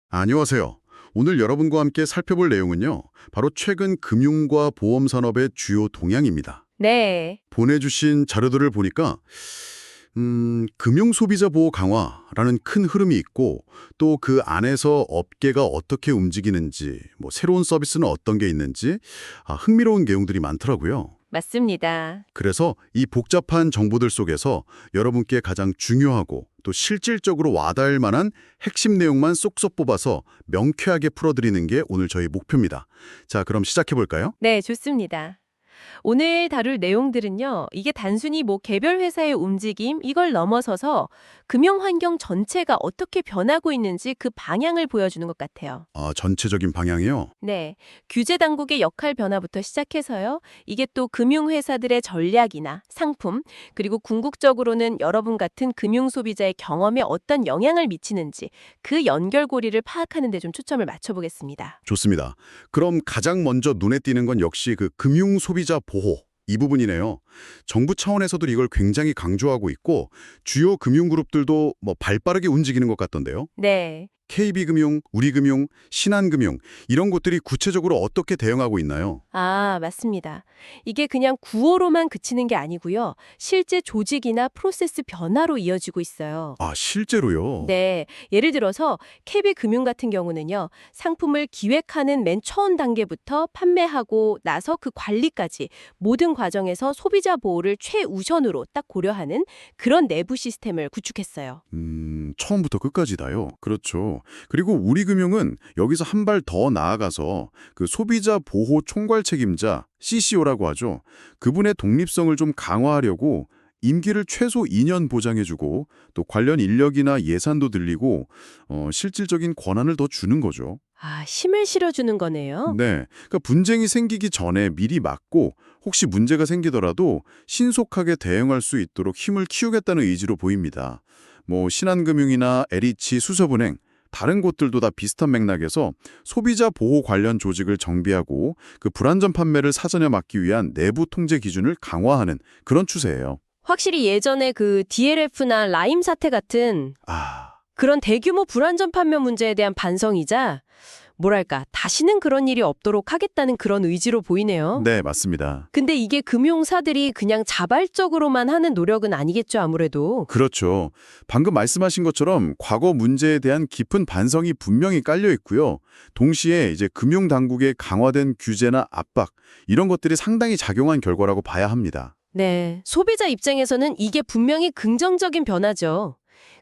안녕하세요. 오늘 여러분과 함께 살펴볼 내용은요. 바로 최근 금융과 보험 산업의 주요 동향입니다. 네, 보내주신 자료들을 보니까 금융 소비자 보호 강화라는 큰 흐름이 있고 또 그 안에서 업계가 어떻게 움직이는지 새로운 서비스는 어떤 게 있는지 흥미로운 내용들이 많더라고요. 맞습니다. 그래서 이 복잡한 정보들 속에서 여러분께 가장 중요하고 또 실질적으로 와닿을 만한 핵심 내용만 쏙쏙 뽑아서 명쾌하게 풀어드리는 게 오늘 저희 목표입니다. 자, 그럼 시작해볼까요? 네, 좋습니다. 오늘 다룰 내용들은요, 이게 단순히 개별 회사의 움직임, 이걸 넘어서서 금융 환경 전체가 어떻게 변하고 있는지 그 방향을 보여주는 것 같아요. 전체적인 방향이요? 네, 규제 당국의 역할 변화부터 시작해서요, 이게 또 금융회사들의 전략이나 상품, 그리고 궁극적으로는 여러분 같은 금융 소비자의 경험에 어떤 영향을 미치는지 그 연결고리를 파악하는 데 좀 초점을 맞춰보겠습니다. 좋습니다. 그럼 가장 먼저 눈에 띄는 건 역시 그 금융 소비자 보호. 이 부분이네요. 정부 차원에서도 이걸 굉장히 강조하고 있고 주요 금융그룹들도 발빠르게 움직이는 것 같던데요. 네. KB금융, 우리금융, 신한금융 이런 곳들이 구체적으로 어떻게 대응하고 있나요? 맞습니다. 이게 그냥 구호로만 그치는 게 아니고요. 실제 조직이나 프로세스 변화로 이어지고 있어요. 실제로요? 네, 예를 들어서 KB금융 같은 경우는요. 상품을 기획하는 맨 처음 단계부터 판매하고 나서 그 관리까지 모든 과정에서 소비자 보호를 최우선으로 딱 고려하는 그런 내부 시스템을 구축했어요. 처음부터 끝까지다요. 그렇죠. 그리고 우리금융은 여기서 한 발 더 나아가서 그 소비자 보호 총괄 책임자 CCO라고 하죠. 그분의 독립성을 좀 강화하려고 임기를 최소 2년 보장해주고 또 관련 인력이나 예산도 들리고 실질적인 권한을 더 주는 거죠. 힘을 실어주는 거네요. 네, 그러니까 분쟁이 생기기 전에 미리 막고 혹시 문제가 생기더라도 신속하게 대응할 수 있도록 힘을 키우겠다는 의지로 보입니다. 신한금융이나 LH 수서은행 다른 곳들도 다 비슷한 맥락에서 소비자 보호 관련 조직을 정비하고 그 불안전 판매를 사전에 막기 위한 내부 통제 기준을 강화하는 그런 추세예요. 확실히 예전에 그 DLF나 라임 사태 같은 아, 그런 대규모 불안전 판매 문제에 대한 반성이자 뭐랄까 다시는 그런 일이 없도록 하겠다는 그런 의지로 보이네요. 네, 맞습니다. 근데 이게 금융사들이 그냥 자발적으로만 하는 노력은 아니겠죠, 아무래도. 그렇죠. 방금 말씀하신 것처럼 과거 문제에 대한 깊은 반성이 분명히 깔려 있고요. 동시에 이제 금융 당국의 강화된 규제나 압박 이런 것들이 상당히 작용한 결과라고 봐야 합니다. 네, 소비자 입장에서는 이게 분명히 긍정적인 변화죠.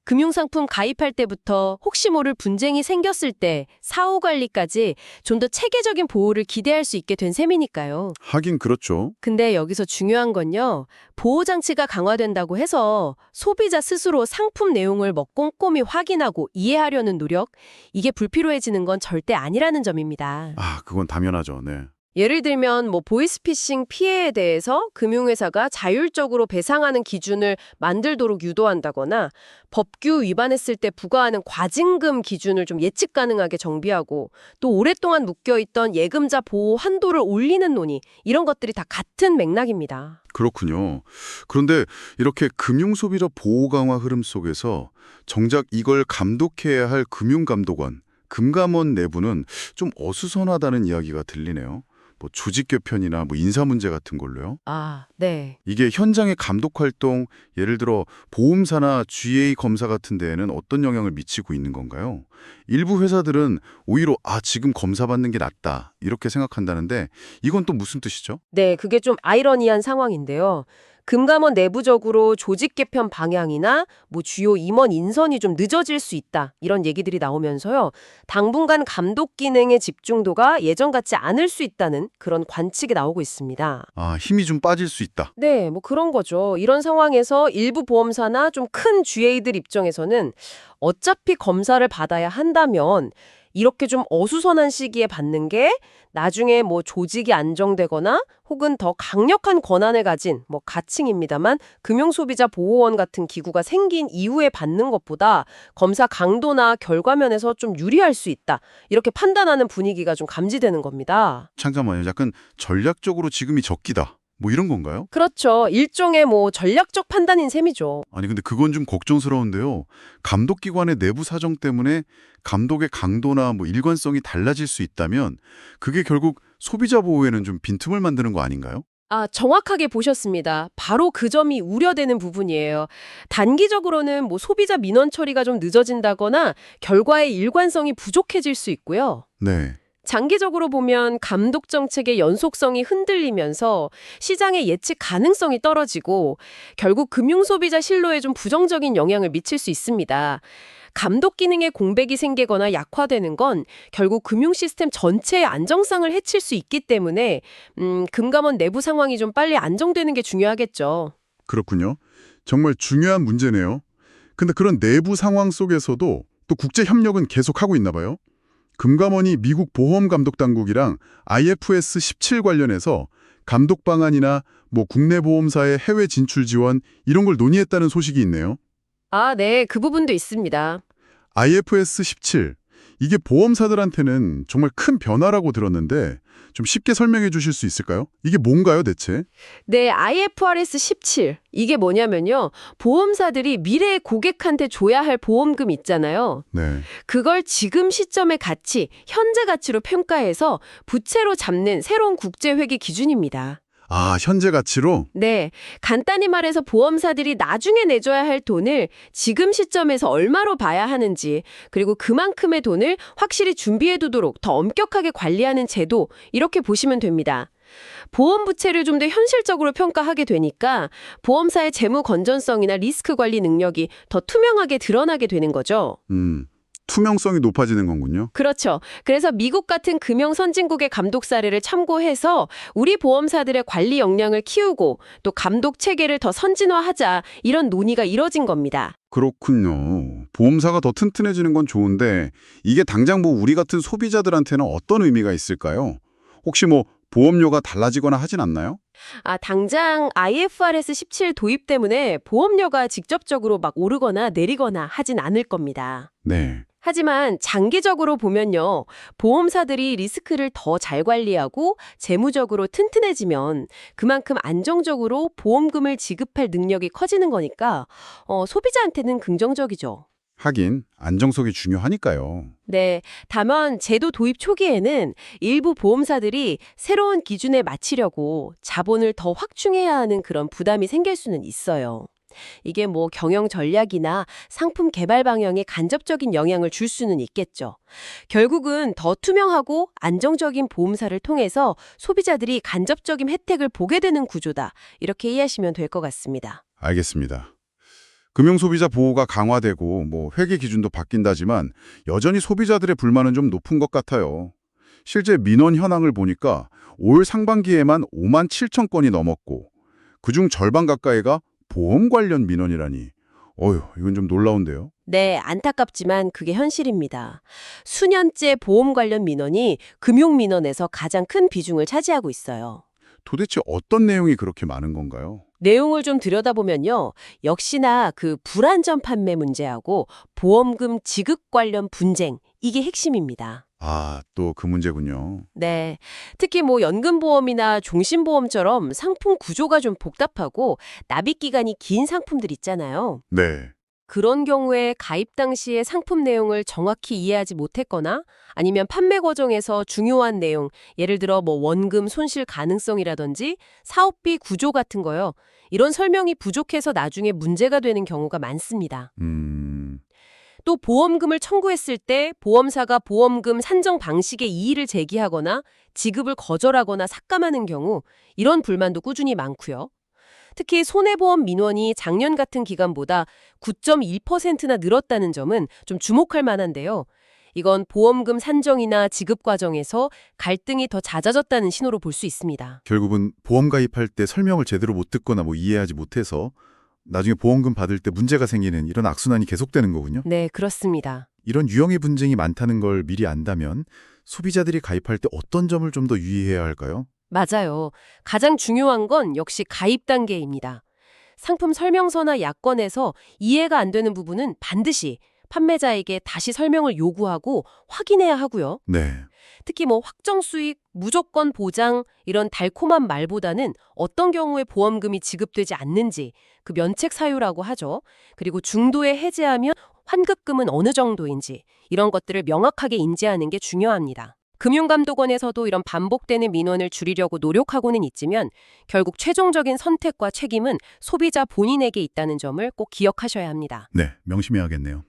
금융상품 가입할 때부터 혹시 모를 분쟁이 생겼을 때 사후 관리까지 좀 더 체계적인 보호를 기대할 수 있게 된 셈이니까요. 하긴 그렇죠. 근데 여기서 중요한 건요. 보호장치가 강화된다고 해서 소비자 스스로 상품 내용을 꼼꼼히 확인하고 이해하려는 노력, 이게 불필요해지는 건 절대 아니라는 점입니다. 그건 당연하죠. 네. 예를 들면 보이스피싱 피해에 대해서 금융회사가 자율적으로 배상하는 기준을 만들도록 유도한다거나 법규 위반했을 때 부과하는 과징금 기준을 좀 예측 가능하게 정비하고 또 오랫동안 묶여있던 예금자 보호 한도를 올리는 논의 이런 것들이 다 같은 맥락입니다. 그렇군요. 그런데 이렇게 금융소비자 보호 강화 흐름 속에서 정작 이걸 감독해야 할 금융감독원, 금감원 내부는 좀 어수선하다는 이야기가 들리네요. 조직 개편이나 인사 문제 같은 걸로요. 네. 이게 현장의 감독 활동, 예를 들어 보험사나 GA 검사 같은 데에는 어떤 영향을 미치고 있는 건가요? 일부 회사들은 오히려 지금 검사 받는 게 낫다 이렇게 생각한다는데 이건 또 무슨 뜻이죠? 네, 그게 좀 아이러니한 상황인데요. 금감원 내부적으로 조직 개편 방향이나 주요 임원 인선이 좀 늦어질 수 있다. 이런 얘기들이 나오면서요. 당분간 감독 기능의 집중도가 예전 같지 않을 수 있다는 그런 관측이 나오고 있습니다. 힘이 좀 빠질 수 있다. 네, 그런 거죠. 이런 상황에서 일부 보험사나 좀 큰 GA들 입장에서는 어차피 검사를 받아야 한다면 이렇게 좀 어수선한 시기에 받는 게 나중에 조직이 안정되거나 혹은 더 강력한 권한을 가진 가칭입니다만 금융소비자 보호원 같은 기구가 생긴 이후에 받는 것보다 검사 강도나 결과면에서 좀 유리할 수 있다. 이렇게 판단하는 분위기가 좀 감지되는 겁니다. 잠깐만요. 약간 전략적으로 지금이 적기다. 뭐 이런 건가요? 그렇죠. 일종의 뭐 전략적 판단인 셈이죠. 아니 근데 그건 좀 걱정스러운데요. 감독기관의 내부 사정 때문에 감독의 강도나 뭐 일관성이 달라질 수 있다면 그게 결국 소비자 보호에는 좀 빈틈을 만드는 거 아닌가요? 아, 정확하게 보셨습니다. 바로 그 점이 우려되는 부분이에요. 단기적으로는 뭐 소비자 민원 처리가 좀 늦어진다거나 결과의 일관성이 부족해질 수 있고요. 네. 장기적으로 보면 감독 정책의 연속성이 흔들리면서 시장의 예측 가능성이 떨어지고 결국 금융 소비자 신뢰에 좀 부정적인 영향을 미칠 수 있습니다. 감독 기능의 공백이 생기거나 약화되는 건 결국 금융 시스템 전체의 안정성을 해칠 수 있기 때문에 금감원 내부 상황이 좀 빨리 안정되는 게 중요하겠죠. 그렇군요. 정말 중요한 문제네요. 근데 그런 내부 상황 속에서도 또 국제 협력은 계속하고 있나 봐요. 금감원이 미국 보험감독당국이랑 IFS 17 관련해서 감독 방안이나 뭐 국내 보험사의 해외 진출 지원 이런 걸 논의했다는 소식이 있네요. 아, 네. 그 부분도 있습니다. IFS 17, 이게 보험사들한테는 정말 큰 변화라고 들었는데 좀 쉽게 설명해 주실 수 있을까요? 이게 뭔가요, 대체? 네, IFRS 17. 이게 뭐냐면요. 보험사들이 미래의 고객한테 줘야 할 보험금 있잖아요. 네. 그걸 지금 시점의 가치, 현재 가치로 평가해서 부채로 잡는 새로운 국제회계 기준입니다. 아, 현재 가치로? 네, 간단히 말해서 보험사들이 나중에 내줘야 할 돈을 지금 시점에서 얼마로 봐야 하는지, 그리고 그만큼의 돈을 확실히 준비해두도록 더 엄격하게 관리하는 제도, 이렇게 보시면 됩니다. 보험 부채를 좀 더 현실적으로 평가하게 되니까 보험사의 재무 건전성이나 리스크 관리 능력이 더 투명하게 드러나게 되는 거죠. 투명성이 높아지는 거군요. 그렇죠. 그래서 미국 같은 금융 선진국의 감독 사례를 참고해서 우리 보험사들의 관리 역량을 키우고 또 감독 체계를 더 선진화하자 이런 논의가 이뤄진 겁니다. 그렇군요. 보험사가 더 튼튼해지는 건 좋은데 이게 당장 뭐 우리 같은 소비자들한테는 어떤 의미가 있을까요? 혹시 뭐 보험료가 달라지거나 하진 않나요? 아, 당장 IFRS 17 도입 때문에 보험료가 직접적으로 막 오르거나 내리거나 하진 않을 겁니다. 네. 하지만 장기적으로 보면요, 보험사들이 리스크를 더 잘 관리하고 재무적으로 튼튼해지면 그만큼 안정적으로 보험금을 지급할 능력이 커지는 거니까 소비자한테는 긍정적이죠. 하긴 안정성이 중요하니까요. 네, 다만 제도 도입 초기에는 일부 보험사들이 새로운 기준에 맞추려고 자본을 더 확충해야 하는 그런 부담이 생길 수는 있어요. 이게 뭐 경영 전략이나 상품 개발 방향에 간접적인 영향을 줄 수는 있겠죠. 결국은 더 투명하고 안정적인 보험사를 통해서 소비자들이 간접적인 혜택을 보게 되는 구조다. 이렇게 이해하시면 될 것 같습니다. 알겠습니다. 금융소비자 보호가 강화되고 뭐 회계 기준도 바뀐다지만 여전히 소비자들의 불만은 좀 높은 것 같아요. 실제 민원 현황을 보니까 올 상반기에만 5만 7천 건이 넘었고 그중 절반 가까이가 보험 관련 민원이라니. 어휴, 이건 좀 놀라운데요. 네, 안타깝지만 그게 현실입니다. 수년째 보험 관련 민원이 금융 민원에서 가장 큰 비중을 차지하고 있어요. 도대체 어떤 내용이 그렇게 많은 건가요? 내용을 좀 들여다보면요. 역시나 그 불안전 판매 문제하고 보험금 지급 관련 분쟁, 이게 핵심입니다. 아, 또 그 문제군요. 네. 특히 뭐 연금보험이나 종신보험처럼 상품 구조가 좀 복잡하고 납입 기간이 긴 상품들 있잖아요. 네. 그런 경우에 가입 당시의 상품 내용을 정확히 이해하지 못했거나 아니면 판매 과정에서 중요한 내용, 예를 들어 뭐 원금 손실 가능성이라든지 사업비 구조 같은 거요. 이런 설명이 부족해서 나중에 문제가 되는 경우가 많습니다. 또 보험금을 청구했을 때 보험사가 보험금 산정 방식에 이의를 제기하거나 지급을 거절하거나 삭감하는 경우 이런 불만도 꾸준히 많고요. 특히 손해보험 민원이 작년 같은 기간보다 9.1%나 늘었다는 점은 좀 주목할 만한데요. 이건 보험금 산정이나 지급 과정에서 갈등이 더 잦아졌다는 신호로 볼 수 있습니다. 결국은 보험 가입할 때 설명을 제대로 못 듣거나 뭐 이해하지 못해서 나중에 보험금 받을 때 문제가 생기는 이런 악순환이 계속되는 거군요. 네, 그렇습니다. 이런 유형의 분쟁이 많다는 걸 미리 안다면 소비자들이 가입할 때 어떤 점을 좀 더 유의해야 할까요? 맞아요. 가장 중요한 건 역시 가입 단계입니다. 상품 설명서나 약관에서 이해가 안 되는 부분은 반드시 판매자에게 다시 설명을 요구하고 확인해야 하고요. 네. 특히 뭐 확정 수익, 무조건 보장 이런 달콤한 말보다는 어떤 경우에 보험금이 지급되지 않는지 그 면책 사유라고 하죠. 그리고 중도에 해지하면 환급금은 어느 정도인지 이런 것들을 명확하게 인지하는 게 중요합니다. 금융감독원에서도 이런 반복되는 민원을 줄이려고 노력하고는 있지만 결국 최종적인 선택과 책임은 소비자 본인에게 있다는 점을 꼭 기억하셔야 합니다. 네, 명심해야겠네요.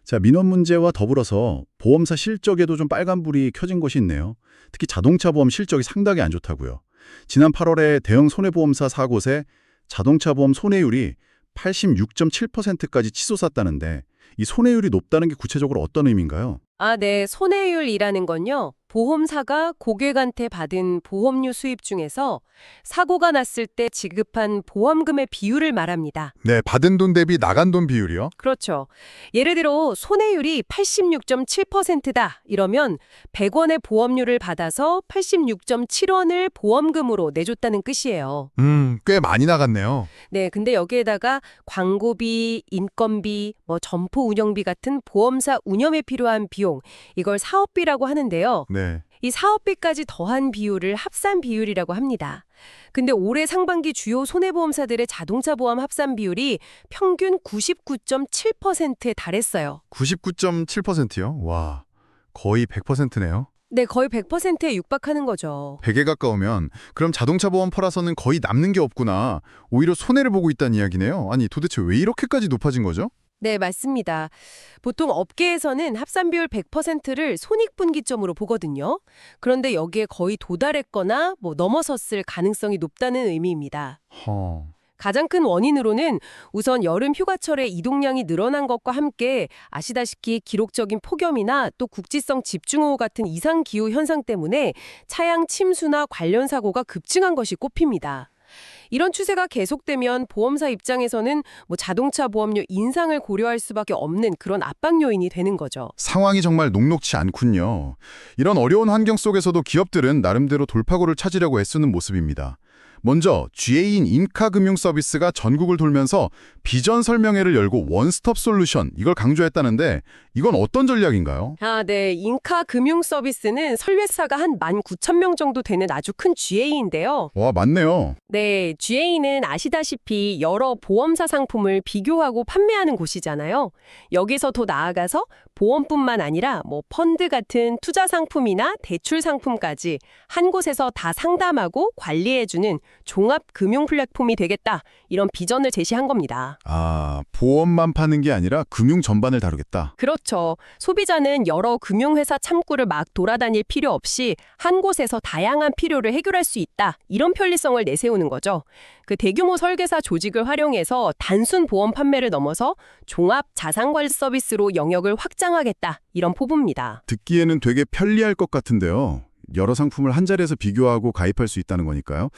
자, 민원 문제와 더불어서 보험사 실적에도 좀 빨간불이 켜진 것이 있네요. 특히 자동차 보험 실적이 상당히 안 좋다고요. 지난 8월에 대형 손해보험사 4곳에 자동차 보험 손해율이 86.7%까지 치솟았다는데 이 손해율이 높다는 게 구체적으로 어떤 의미인가요? 네. 손해율이라는 건요. 보험사가 고객한테 받은 보험료 수입 중에서 사고가 났을 때 지급한 보험금의 비율을 말합니다. 네, 받은 돈 대비 나간 돈 비율이요? 그렇죠. 예를 들어 손해율이 86.7%다 이러면 100원의 보험료를 받아서 86.7원을 보험금으로 내줬다는 뜻이에요. 꽤 많이 나갔네요. 네, 근데 여기에다가 광고비, 인건비, 점포 운영비 같은 보험사 운영에 필요한 비용, 이걸 사업비라고 하는데요. 네. 이 사업비까지 더한 비율을 합산 비율이라고 합니다. 근데 올해 상반기 주요 손해보험사들의 자동차 보험 합산 비율이 평균 99.7%에 달했어요. 99.7%요? 와, 거의 100%네요. 네, 거의 100%에 육박하는 거죠. 100에 가까우면 그럼 자동차 보험 팔아서는 거의 남는 게 없구나. 오히려 손해를 보고 있다는 이야기네요. 아니, 도대체 왜 이렇게까지 높아진 거죠? 네, 맞습니다. 보통 업계에서는 합산 비율 100%를 손익분기점으로 보거든요. 그런데 여기에 거의 도달했거나 넘어섰을 가능성이 높다는 의미입니다. 허... 가장 큰 원인으로는 우선 여름 휴가철에 이동량이 늘어난 것과 함께 아시다시피 기록적인 폭염이나 또 국지성 집중호우 같은 이상기후 현상 때문에 차량 침수나 관련 사고가 급증한 것이 꼽힙니다. 이런 추세가 계속되면 보험사 입장에서는 자동차 보험료 인상을 고려할 수밖에 없는 그런 압박 요인이 되는 거죠. 상황이 정말 녹록치 않군요. 이런 어려운 환경 속에서도 기업들은 나름대로 돌파구를 찾으려고 애쓰는 모습입니다. 먼저 GA인 인카금융서비스가 전국을 돌면서 비전 설명회를 열고 원스톱 솔루션, 이걸 강조했다는데 이건 어떤 전략인가요? 네. 인카금융서비스는 설계사가 한 19,000명 정도 되는 아주 큰 GA인데요. 와, 맞네요. 네, GA는 아시다시피 여러 보험사 상품을 비교하고 판매하는 곳이잖아요. 여기서 더 나아가서 보험뿐만 아니라 펀드 같은 투자 상품이나 대출 상품까지 한 곳에서 다 상담하고 관리해주는 종합 금융 플랫폼이 되겠다. 이런 비전을 제시한 겁니다. 아, 보험만 파는 게 아니라 금융 전반을 다루겠다. 그렇죠. 소비자는 여러 금융회사 창구를 막 돌아다닐 필요 없이 한 곳에서 다양한 필요를 해결할 수 있다. 이런 편리성을 내세우는 거죠. 그 대규모 설계사 조직을 활용해서 단순 보험 판매를 넘어서 종합 자산관리 서비스로 영역을 확장하겠다. 이런 포부입니다. 듣기에는 되게 편리할 것 같은데요. 여러 상품을 한 자리에서 비교하고 가입할 수 있다는 거니까요.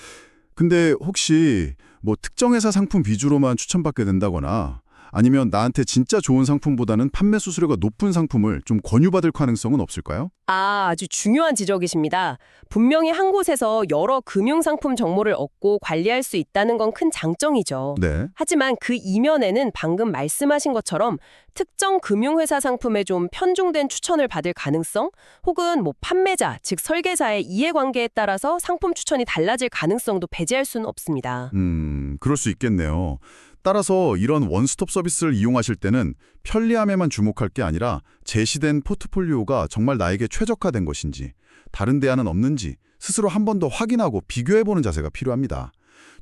근데 혹시 특정 회사 상품 위주로만 추천받게 된다거나 아니면 나한테 진짜 좋은 상품보다는 판매 수수료가 높은 상품을 좀 권유받을 가능성은 없을까요? 아주 중요한 지적이십니다. 분명히 한 곳에서 여러 금융상품 정보를 얻고 관리할 수 있다는 건 큰 장점이죠. 네. 하지만 그 이면에는 방금 말씀하신 것처럼 특정 금융회사 상품에 좀 편중된 추천을 받을 가능성 혹은 판매자, 즉 설계사의 이해관계에 따라서 상품 추천이 달라질 가능성도 배제할 수는 없습니다. 그럴 수 있겠네요. 따라서 이런 원스톱 서비스를 이용하실 때는 편리함에만 주목할 게 아니라 제시된 포트폴리오가 정말 나에게 최적화된 것인지, 다른 대안은 없는지 스스로 한 번 더 확인하고 비교해보는 자세가 필요합니다.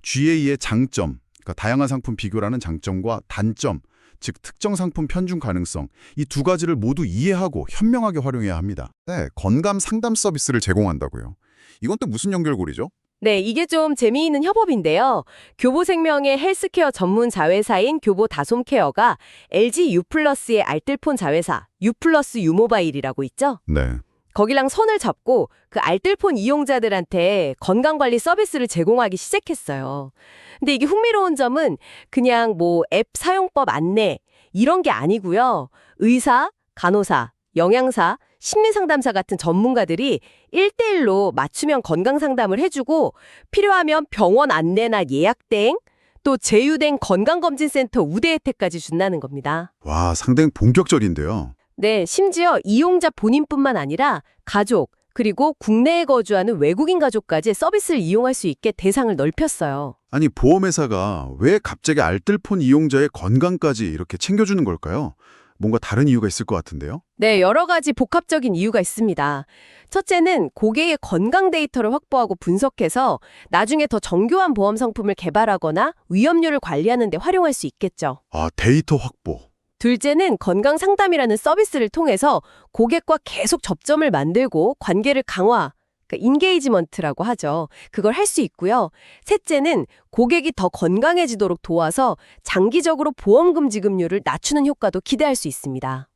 GA의 장점, 그러니까 다양한 상품 비교라는 장점과 단점, 즉 특정 상품 편중 가능성, 이 두 가지를 모두 이해하고 현명하게 활용해야 합니다. 네, 건강 상담 서비스를 제공한다고요. 이건 또 무슨 연결고리죠? 네, 이게 좀 재미있는 협업인데요. 교보생명의 헬스케어 전문 자회사인 교보다솜케어가 LG U+의 알뜰폰 자회사 U+ 유모바일이라고 있죠? 네. 거기랑 손을 잡고 그 알뜰폰 이용자들한테 건강관리 서비스를 제공하기 시작했어요. 근데 이게 흥미로운 점은 그냥 앱 사용법 안내 이런 게 아니고요. 의사, 간호사, 영양사, 심리상담사 같은 전문가들이 1대1로 맞춤형 건강상담을 해주고 필요하면 병원 안내나 예약 대행, 또 제휴된 건강검진센터 우대 혜택까지 준다는 겁니다. 와, 상당히 본격적인데요. 네, 심지어 이용자 본인뿐만 아니라 가족, 그리고 국내에 거주하는 외국인 가족까지 서비스를 이용할 수 있게 대상을 넓혔어요. 아니, 보험회사가 왜 갑자기 알뜰폰 이용자의 건강까지 이렇게 챙겨주는 걸까요? 뭔가 다른 이유가 있을 것 같은데요? 네, 여러 가지 복합적인 이유가 있습니다. 첫째는 고객의 건강 데이터를 확보하고 분석해서 나중에 더 정교한 보험 상품을 개발하거나 위험률을 관리하는 데 활용할 수 있겠죠. 아, 데이터 확보. 둘째는 건강 상담이라는 서비스를 통해서 고객과 계속 접점을 만들고 관계를 강화, 그러니까 인게이지먼트라고 하죠. 그걸 할 수 있고요. 셋째는 고객이 더 건강해지도록 도와서 장기적으로 보험금 지급률을 낮추는 효과도 기대할 수 있습니다.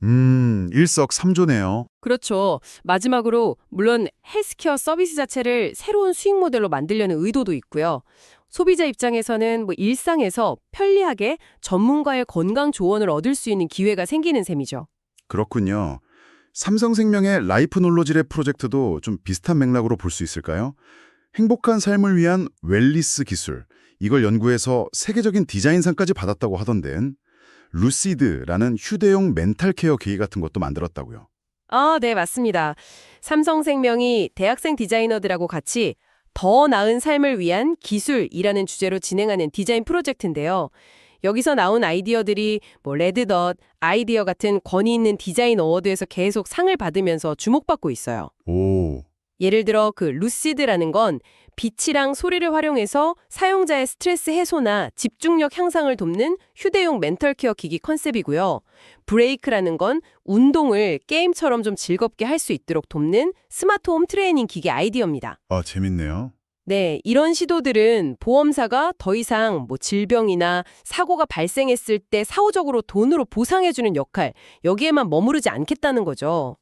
일석삼조네요. 그렇죠. 마지막으로 물론 헬스케어 서비스 자체를 새로운 수익 모델로 만들려는 의도도 있고요. 소비자 입장에서는 일상에서 편리하게 전문가의 건강 조언을 얻을 수 있는 기회가 생기는 셈이죠. 그렇군요. 삼성생명의 라이프 놀로지랩 프로젝트도 좀 비슷한 맥락으로 볼 수 있을까요? 행복한 삶을 위한 웰리스 기술, 이걸 연구해서 세계적인 디자인상까지 받았다고 하던데 루시드라는 휴대용 멘탈 케어 기기 같은 것도 만들었다고요. 아, 네, 맞습니다. 삼성생명이 대학생 디자이너들하고 같이 더 나은 삶을 위한 기술이라는 주제로 진행하는 디자인 프로젝트인데요. 여기서 나온 아이디어들이 레드덧, 아이디어 같은 권위 있는 디자인 어워드에서 계속 상을 받으면서 주목받고 있어요. 오, 예를 들어 루시드라는 건 빛이랑 소리를 활용해서 사용자의 스트레스 해소나 집중력 향상을 돕는 휴대용 멘털 케어 기기 컨셉이고요. 브레이크라는 건 운동을 게임처럼 좀 즐겁게 할 수 있도록 돕는 스마트 홈 트레이닝 기기 아이디어입니다. 아, 재밌네요. 네, 이런 시도들은 보험사가 더 이상 질병이나 사고가 발생했을 때 사후적으로 돈으로 보상해주는 역할, 여기에만 머무르지 않겠다는 거죠.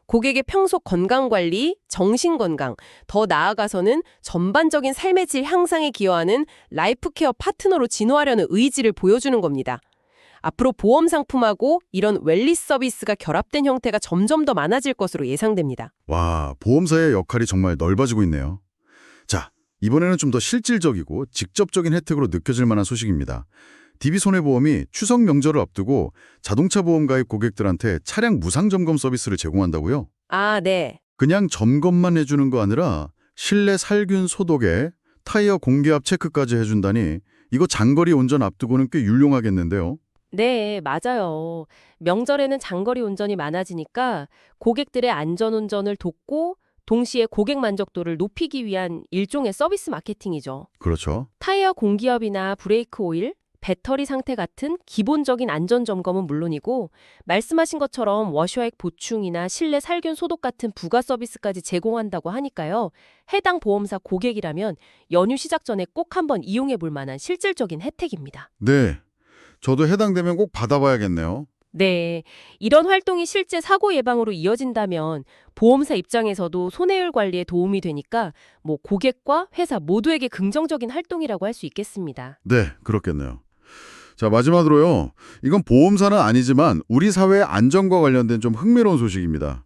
고객의 평소 건강관리, 정신건강, 더 나아가서는 전반적인 삶의 질 향상에 기여하는 라이프케어 파트너로 진화하려는 의지를 보여주는 겁니다. 앞으로 보험 상품하고 이런 웰리스 서비스가 결합된 형태가 점점 더 많아질 것으로 예상됩니다. 와, 보험사의 역할이 정말 넓어지고 있네요. 자, 이번에는 좀 더 실질적이고 직접적인 혜택으로 느껴질 만한 소식입니다. DB손해보험이 추석 명절을 앞두고 자동차 보험 가입 고객들한테 차량 무상 점검 서비스를 제공한다고요? 아, 네. 그냥 점검만 해주는 거 아니라 실내 살균 소독에 타이어 공기압 체크까지 해준다니 이거 장거리 운전 앞두고는 꽤 유용하겠는데요? 네, 맞아요. 명절에는 장거리 운전이 많아지니까 고객들의 안전운전을 돕고 동시에 고객 만족도를 높이기 위한 일종의 서비스 마케팅이죠. 그렇죠. 타이어 공기압이나 브레이크 오일, 배터리 상태 같은 기본적인 안전 점검은 물론이고 말씀하신 것처럼 워셔액 보충이나 실내 살균 소독 같은 부가 서비스까지 제공한다고 하니까요. 해당 보험사 고객이라면 연휴 시작 전에 꼭 한번 이용해 볼 만한 실질적인 혜택입니다. 네, 저도 해당되면 꼭 받아봐야겠네요. 네, 이런 활동이 실제 사고 예방으로 이어진다면 보험사 입장에서도 손해율 관리에 도움이 되니까 고객과 회사 모두에게 긍정적인 활동이라고 할 수 있겠습니다. 네, 그렇겠네요. 자, 마지막으로요. 이건 보험사는 아니지만 우리 사회의 안전과 관련된 좀 흥미로운 소식입니다.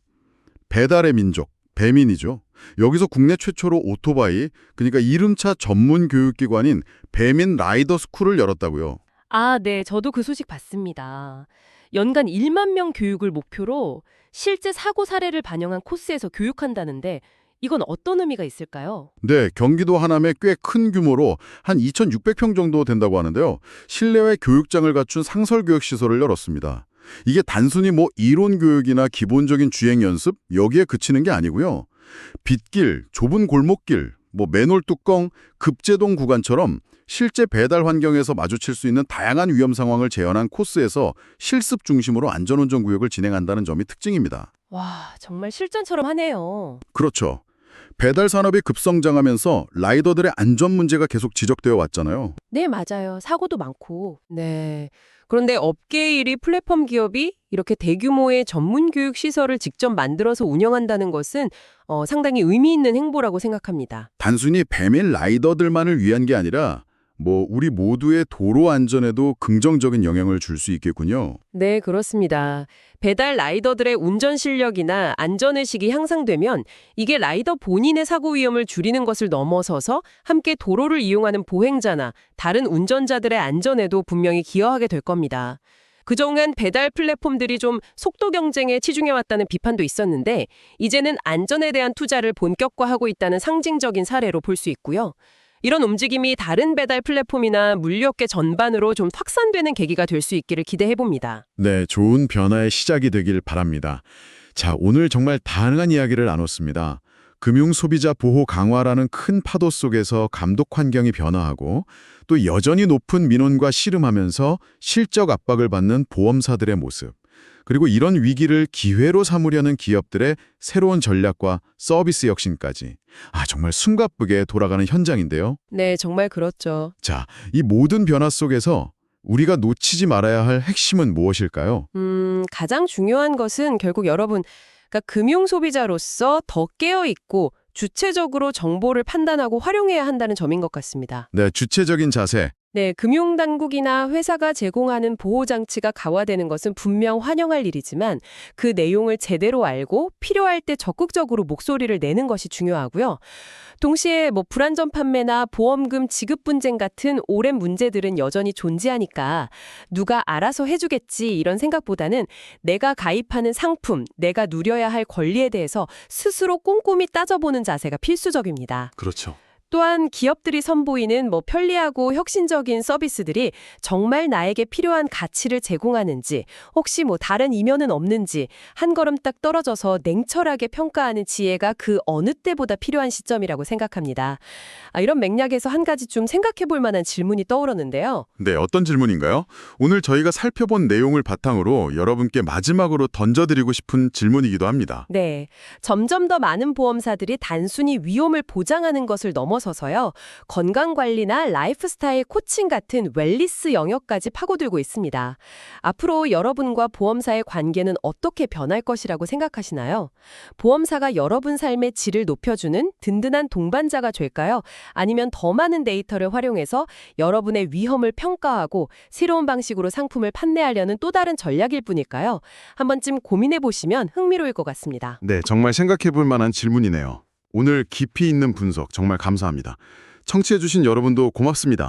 배달의 민족, 배민이죠. 여기서 국내 최초로 오토바이, 그러니까 이륜차 전문 교육기관인 배민 라이더 스쿨을 열었다고요. 아, 네, 저도 그 소식 봤습니다. 연간 1만 명 교육을 목표로 실제 사고 사례를 반영한 코스에서 교육한다는데 이건 어떤 의미가 있을까요? 네, 경기도 하남에 꽤 큰 규모로 한 2,600평 정도 된다고 하는데요. 실내외 교육장을 갖춘 상설교육시설을 열었습니다. 이게 단순히 이론 교육이나 기본적인 주행 연습 여기에 그치는 게 아니고요. 빗길, 좁은 골목길, 맨홀 뚜껑, 급제동 구간처럼 실제 배달 환경에서 마주칠 수 있는 다양한 위험 상황을 재현한 코스에서 실습 중심으로 안전운전 구역을 진행한다는 점이 특징입니다. 와, 정말 실전처럼 하네요. 그렇죠. 배달 산업이 급성장하면서 라이더들의 안전 문제가 계속 지적되어 왔잖아요. 네, 맞아요. 사고도 많고. 네. 그런데 업계 1위 플랫폼 기업이 이렇게 대규모의 전문 교육 시설을 직접 만들어서 운영한다는 것은 상당히 의미 있는 행보라고 생각합니다. 단순히 배민 라이더들만을 위한 게 아니라 우리 모두의 도로 안전에도 긍정적인 영향을 줄 수 있겠군요. 네, 그렇습니다. 배달 라이더들의 운전 실력이나 안전의식이 향상되면 이게 라이더 본인의 사고 위험을 줄이는 것을 넘어서서 함께 도로를 이용하는 보행자나 다른 운전자들의 안전에도 분명히 기여하게 될 겁니다. 그동안 배달 플랫폼들이 좀 속도 경쟁에 치중해왔다는 비판도 있었는데 이제는 안전에 대한 투자를 본격화하고 있다는 상징적인 사례로 볼 수 있고요. 이런 움직임이 다른 배달 플랫폼이나 물류업계 전반으로 좀 확산되는 계기가 될 수 있기를 기대해봅니다. 네, 좋은 변화의 시작이 되길 바랍니다. 자, 오늘 정말 다양한 이야기를 나눴습니다. 금융 소비자 보호 강화라는 큰 파도 속에서 감독 환경이 변화하고 또 여전히 높은 민원과 씨름하면서 실적 압박을 받는 보험사들의 모습, 그리고 이런 위기를 기회로 삼으려는 기업들의 새로운 전략과 서비스 혁신까지. 정말 숨가쁘게 돌아가는 현장인데요. 네, 정말 그렇죠. 자, 이 모든 변화 속에서 우리가 놓치지 말아야 할 핵심은 무엇일까요? 가장 중요한 것은 결국 여러분, 그러니까 금융 소비자로서 더 깨어있고 주체적으로 정보를 판단하고 활용해야 한다는 점인 것 같습니다. 네, 주체적인 자세. 네, 금융당국이나 회사가 제공하는 보호장치가 강화되는 것은 분명 환영할 일이지만 그 내용을 제대로 알고 필요할 때 적극적으로 목소리를 내는 것이 중요하고요. 동시에 불안전 판매나 보험금 지급 분쟁 같은 오랜 문제들은 여전히 존재하니까 누가 알아서 해주겠지 이런 생각보다는 내가 가입하는 상품, 내가 누려야 할 권리에 대해서 스스로 꼼꼼히 따져보는 자세가 필수적입니다. 그렇죠. 또한 기업들이 선보이는 편리하고 혁신적인 서비스들이 정말 나에게 필요한 가치를 제공하는지, 혹시 다른 이면은 없는지 한 걸음 딱 떨어져서 냉철하게 평가하는 지혜가 그 어느 때보다 필요한 시점이라고 생각합니다. 이런 맥락에서 한 가지 좀 생각해 볼 만한 질문이 떠오르는데요. 네, 어떤 질문인가요? 오늘 저희가 살펴본 내용을 바탕으로 여러분께 마지막으로 던져드리고 싶은 질문이기도 합니다. 네, 점점 더 많은 보험사들이 단순히 위험을 보장하는 것을 넘어서서요, 건강관리나 라이프스타일 코칭 같은 웰니스 영역까지 파고들고 있습니다. 앞으로 여러분과 보험사의 관계는 어떻게 변할 것이라고 생각하시나요? 보험사가 여러분 삶의 질을 높여주는 든든한 동반자가 될까요? 아니면 더 많은 데이터를 활용해서 여러분의 위험을 평가하고 새로운 방식으로 상품을 판매하려는 또 다른 전략일 뿐일까요? 한 번쯤 고민해 보시면 흥미로울 것 같습니다. 네, 정말 생각해 볼 만한 질문이네요. 오늘 깊이 있는 분석 정말 감사합니다. 청취해 주신 여러분도 고맙습니다.